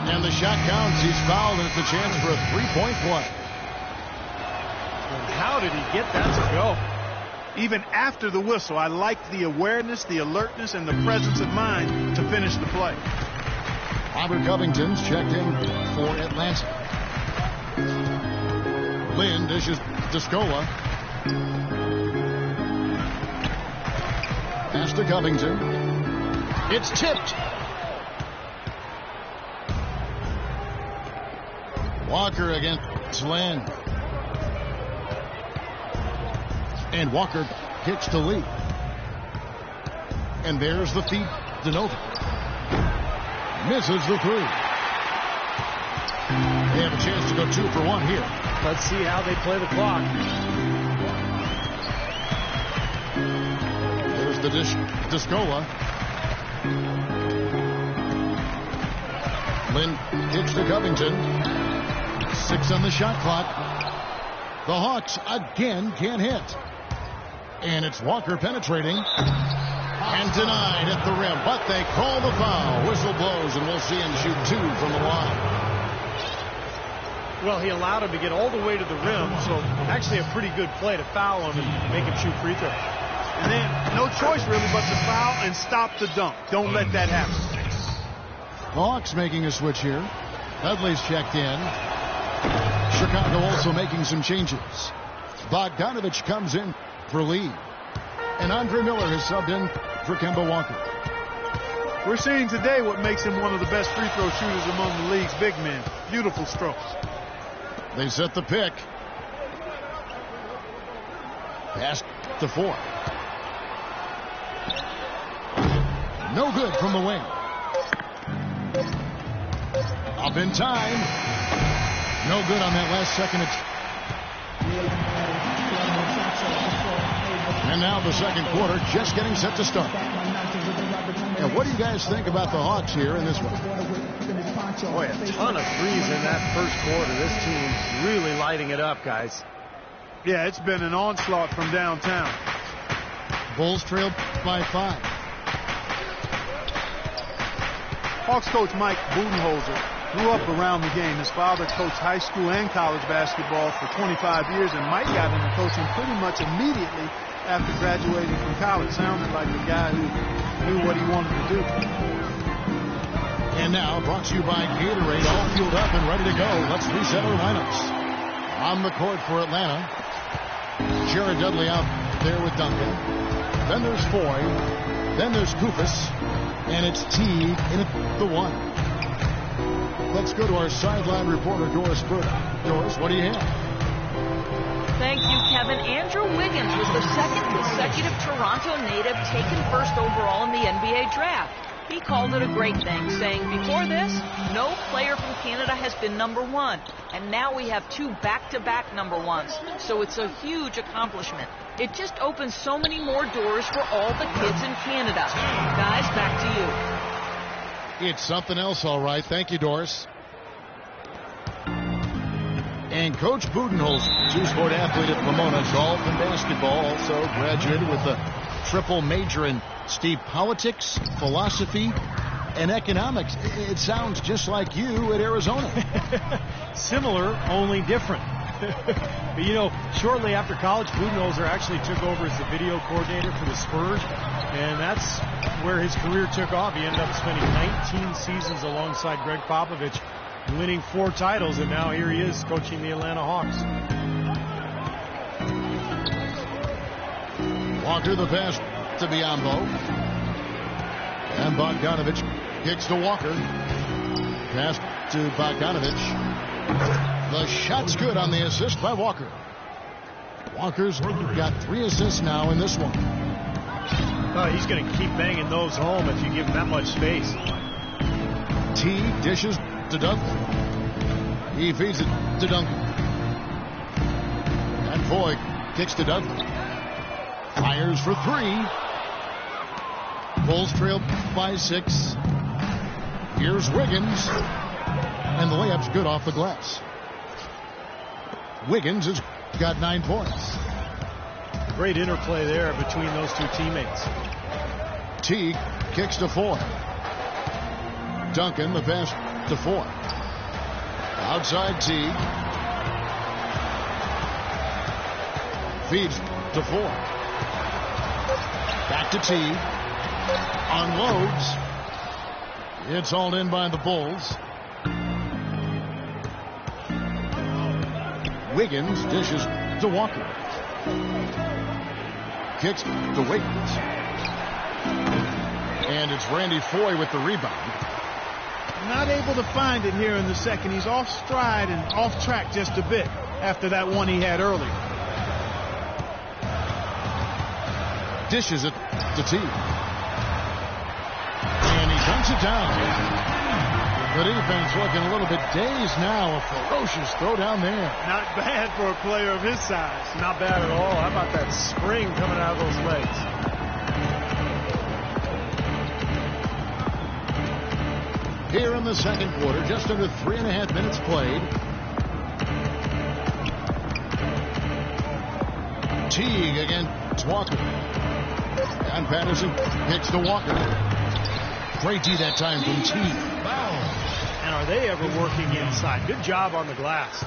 And the shot counts. He's fouled, and it's a chance for a three-point play. How did he get that to go? Even after the whistle, I liked the awareness, the alertness, and the presence of mind to finish the play. Robert Covington's checked in for Atlanta. Lynn dishes to Scola. Pass to Covington. It's tipped. Walker against Lynn. And Walker kicks to Lee. And there's the feed to Nova. Misses the three. They have a chance to go 2 for 1 here. Let's see how they play the clock. There's the dish to Scola. Lynn kicks to Covington. 6 on the shot clock. The Hawks again can't hit. And it's Walker penetrating. And denied at the rim. But they call the foul. Whistle blows, and we'll see him shoot 2 from the line. Well, he allowed him to get all the way to the rim, so actually a pretty good play to foul him and make him shoot free throws. And then no choice really but to foul and stop the dunk. Don't let that happen. Hawks making a switch here. Dudley's checked in. Chicago also making some changes. Bogdanovich comes in for Lee. And Andre Miller has subbed in for Kemba Walker. We're seeing today what makes him one of the best free throw shooters among the league's big men. Beautiful strokes. They set the pick. Pass to 4. No good from the wing. Up in time. No good on that last second. And now the second quarter just getting set to start. And what do you guys think about the Hawks here in this one? Boy, a ton of threes in that first quarter. This team's really lighting it up, guys. Yeah, it's been an onslaught from downtown. Bulls trail by 5. Hawks coach Mike Budenholzer grew up around the game. His father coached high school and college basketball for 25 years, and Mike got into coaching pretty much immediately after graduating from college. Sounded like a guy who knew what he wanted to do. And now, brought to you by Gatorade, all fueled up and ready to go. Let's reset our lineups. On the court for Atlanta, Jared Dudley out there with Duncan. Then there's Foy. Then there's Kufis. And it's Teague in at the 1. Let's go to our sideline reporter, Doris Burke. Doris, what do you have? Thank you, Kevin. Andrew Wiggins was the second consecutive Toronto native taken first overall in the NBA draft. He called it a great thing, saying, before this, no player from Canada has been #1. And now we have 2 back-to-back #1s. So it's a huge accomplishment. It just opens so many more doors for all the kids in Canada. Guys, back to you. It's something else, all right. Thank you, Doris. And Coach Budenholzer, 2-sport athlete at Pomona, golf and basketball, also graduated with a triple major in politics, philosophy, and economics. It sounds just like you at Arizona. Similar, only different. But, you know, shortly after college, Budenholzer actually took over as the video coordinator for the Spurs, and that's where his career took off. He ended up spending 19 seasons alongside Greg Popovich, winning 4 titles, and now here he is coaching the Atlanta Hawks. Walker the pass to Biombo. And Bogdanovich kicks to Walker. Pass to Bogdanovich. The shot's good on the assist by Walker. Walker's got 3 assists now in this one. Oh, he's going to keep banging those home if you give him that much space. T dishes to Duncan. He feeds it to Duncan. And Foy kicks to Dudley. Fires for 3. Bulls trail by 6. Here's Wiggins. And the layup's good off the glass. Wiggins has got 9 points. Great interplay there between those 2 teammates. Teague kicks to Foy. Duncan, the pass to Ford. Outside Teague. Feeds to Ford. Back to Teague. Unloads. It's hauled in by the Bulls. Wiggins dishes to Walker. Kicks to Wiggins. And it's Randy Foye with the rebound. Not able to find it here in the second. He's off stride and off track just a bit after that one he had earlier. Dishes it to Teague. And he dunks it down. The defense looking a little bit dazed now. A ferocious throw down there. Not bad for a player of his size. Not bad at all. How about that spring coming out of those legs? Here in the second quarter, just under 3.5 minutes played. Teague against Walker. And Patterson kicks to Walker. Great D that time from Teague. And are they ever working inside? Good job on the glass.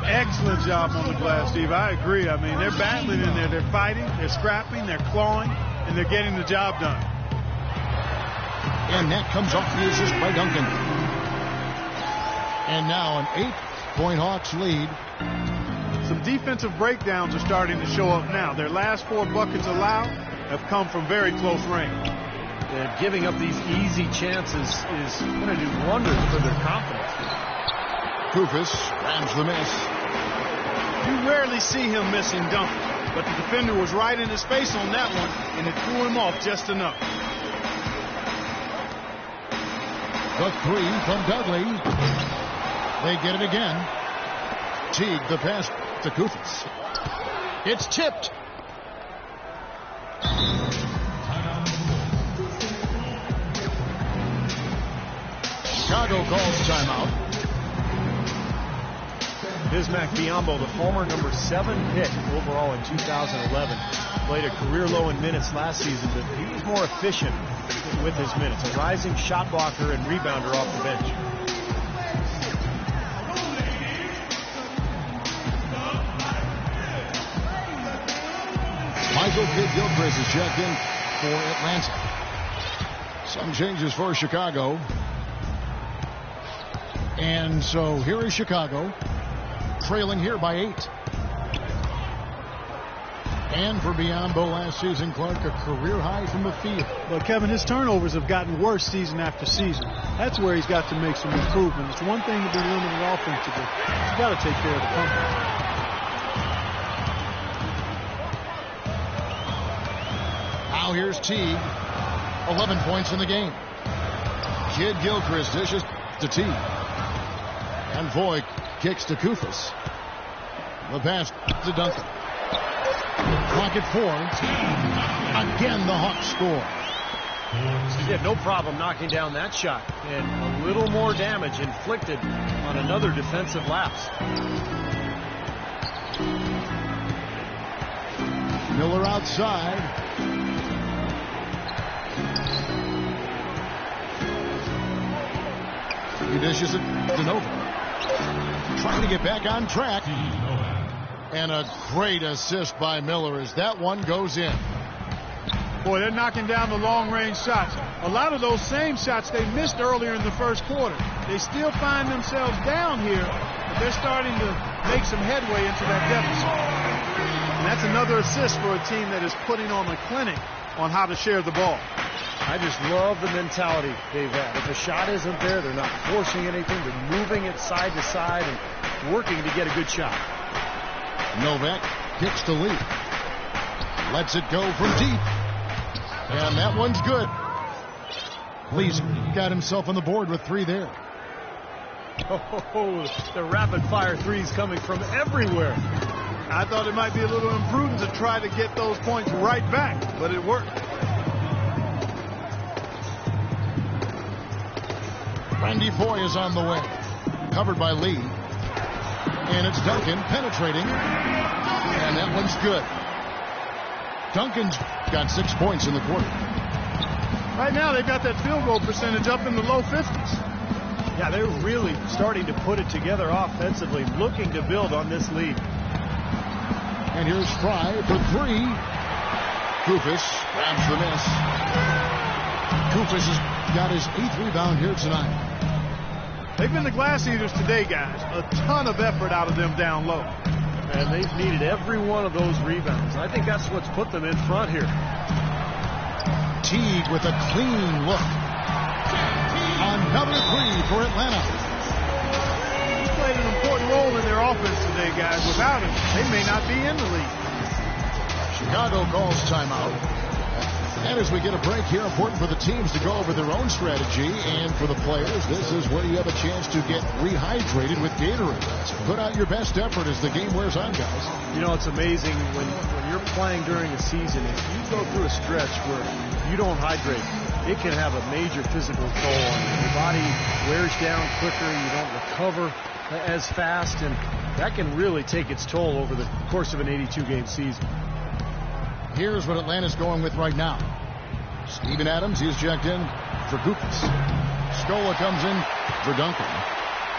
Excellent job on the glass, Steve. I agree. I mean, they're battling in there. They're fighting, they're scrapping, they're clawing, and they're getting the job done. And that comes off the assist by Duncan. And now an 8-point Hawks lead. Some defensive breakdowns are starting to show up now. Their last 4 buckets allowed have come from very close range. And giving up these easy chances is going to do wonders for their confidence. Kufis grabs the miss. You rarely see him missing Duncan, but the defender was right in his face on that one, and it threw him off just enough. The 3 from Dudley. They get it again. Teague, the pass to Kufis. It's tipped. Chicago calls timeout. Bismack Biyombo, the former number 7 pick overall in 2011, played a career low in minutes last season, but he was more efficient with his minutes. A rising shot blocker and rebounder off the bench. Michael Kidd-Gilchrist is checked in for Atlanta. Some changes for Chicago. And so here is Chicago, trailing here by 8. And for Biyombo last season, Clark, a career high from the field. But Kevin, his turnovers have gotten worse season after season. That's where he's got to make some improvement. It's one thing to be limited offensively. He's got to take care of the company. Now here's Teague, 11 points in the game. Kidd-Gilchrist dishes to Teague. And Voigt kicks to Kufis. The pass to Duncan. Clock at 4. Again, the Hawks score. He had no problem knocking down that shot, and a little more damage inflicted on another defensive lapse. Miller outside. He dishes it to Nova. Trying to get back on track. And a great assist by Miller as that one goes in. Boy, they're knocking down the long-range shots. A lot of those same shots they missed earlier in the first quarter. They still find themselves down here, but they're starting to make some headway into that deficit. And that's another assist for a team that is putting on a clinic on how to share the ball. I just love the mentality they've had. If a shot isn't there, they're not forcing anything. They're moving it side to side and working to get a good shot. Novak kicks to Lee. Lets it go from deep. And that one's good. Lee's got himself on the board with 3 there. Oh, the rapid-fire threes coming from everywhere. I thought it might be a little imprudent to try to get those points right back, but it worked. Randy Foye is on the way. Covered by Lee. And it's Duncan penetrating. And that one's good. Duncan's got 6 points in the quarter. Right now, they've got that field goal percentage up in the low 50s. Yeah, they're really starting to put it together offensively, looking to build on this lead. And here's Fry for three. Kufis grabs the miss. Kufis has got his 8th rebound here tonight. They've been the glass eaters today, guys. A ton of effort out of them down low. And they've needed every one of those rebounds. I think that's what's put them in front here. Teague with a clean look. Another three for Atlanta. He's played an important role in their offense today, guys. Without him, they may not be in the league. Chicago calls timeout. And as we get a break here, important for the teams to go over their own strategy, and for the players, this is where you have a chance to get rehydrated with Gatorade. Put out your best effort as the game wears on, guys. You know, it's amazing when you're playing during a season, if you go through a stretch where you don't hydrate, it can have a major physical toll on you. Your body wears down quicker, you don't recover as fast, and that can really take its toll over the course of an 82-game season. Here's what Atlanta's going with right now. Steven Adams, he's checked in for Kufis. Scola comes in for Duncan.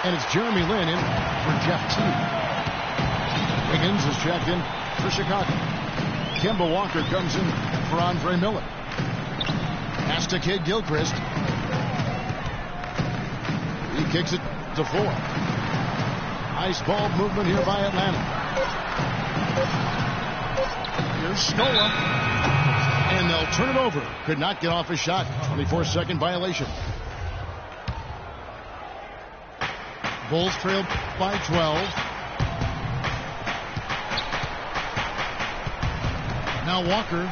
And it's Jeremy Lin in for Jeff Teague. Higgins is checked in for Chicago. Kemba Walker comes in for Andre Miller. Pass to Kid Gilchrist. He kicks it to 4. Nice ball movement here by Atlanta. Here's Scola. And they'll turn it over. Could not get off his shot. 24-second violation. Bulls trailed by 12. Now Walker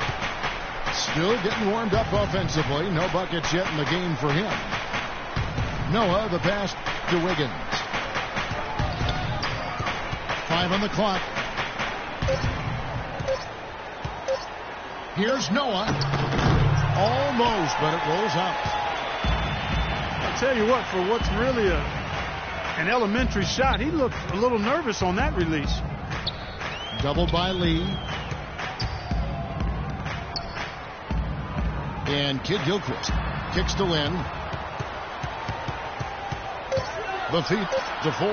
still getting warmed up offensively. No buckets yet in the game for him. Noah, the pass to Wiggins. 5 on the clock. Here's Noah. Almost, but it rolls out. I'll tell you what, for what's really an elementary shot, he looked a little nervous on that release. Doubled by Lee. And Kid Gilchrist kicks to Lynn. The feet to 4.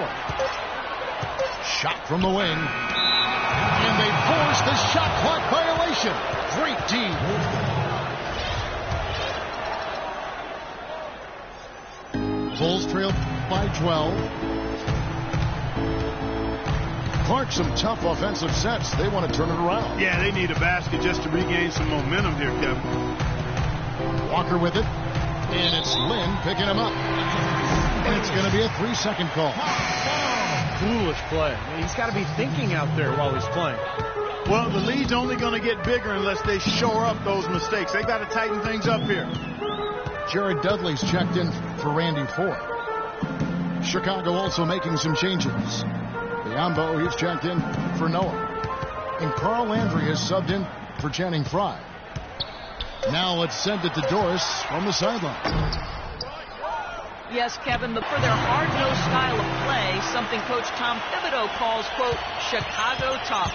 Shot from the wing. And they force the shot clock violation. Great team. Bulls trail by 12. Clark, some tough offensive sets. They want to turn it around. Yeah, they need a basket just to regain some momentum here, Kevin. Walker with it. And it's Lynn picking him up. And it's going to be a 3-second call. Foolish play. I mean, he's got to be thinking out there while he's playing. Well, the lead's only going to get bigger unless they shore up those mistakes. They got to tighten things up here. Jared Dudley's checked in for Randy Ford. Chicago also making some changes. Biombo, he's checked in for Noah. And Carl Landry has subbed in for Channing Frye. Now let's send it to Doris from the sideline. Yes, Kevin, for their hard-nosed style of play, something Coach Tom Thibodeau calls, quote, Chicago tough.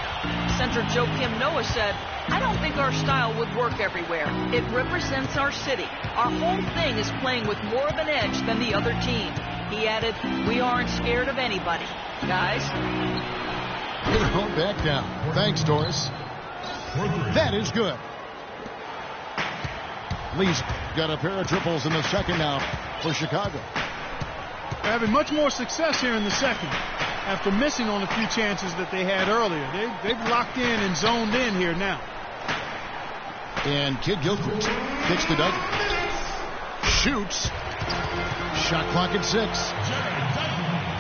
Center Joakim Noah said, I don't think our style would work everywhere. It represents our city. Our whole thing is playing with more of an edge than the other team. He added, we aren't scared of anybody. Guys? They're back down. Thanks, Doris. That is good. Lee's got a pair of triples in the second now for Chicago. They're having much more success here in the second after missing on a few chances that they had earlier. They've locked in and zoned in here now. And Kid Gilchrist kicks to Doug. Shoots. Shot clock at 6.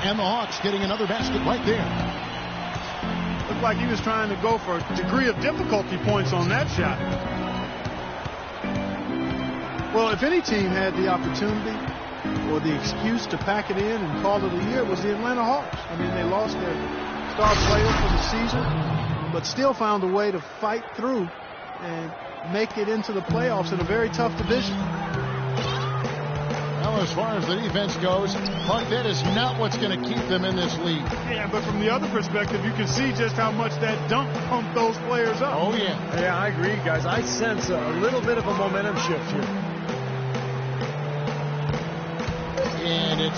And the Hawks getting another basket right there. Looked like he was trying to go for a degree of difficulty points on that shot. Well, if any team had the opportunity or the excuse to pack it in and call it a year, it was the Atlanta Hawks. I mean, they lost their star player for the season, but still found a way to fight through and make it into the playoffs in a very tough division. Well, as far as the defense goes, Clark, that is not what's going to keep them in this league. Yeah, but from the other perspective, you can see just how much that dunk pumped those players up. Oh, yeah. Yeah, I agree, guys. I sense a little bit of a momentum shift here. and it's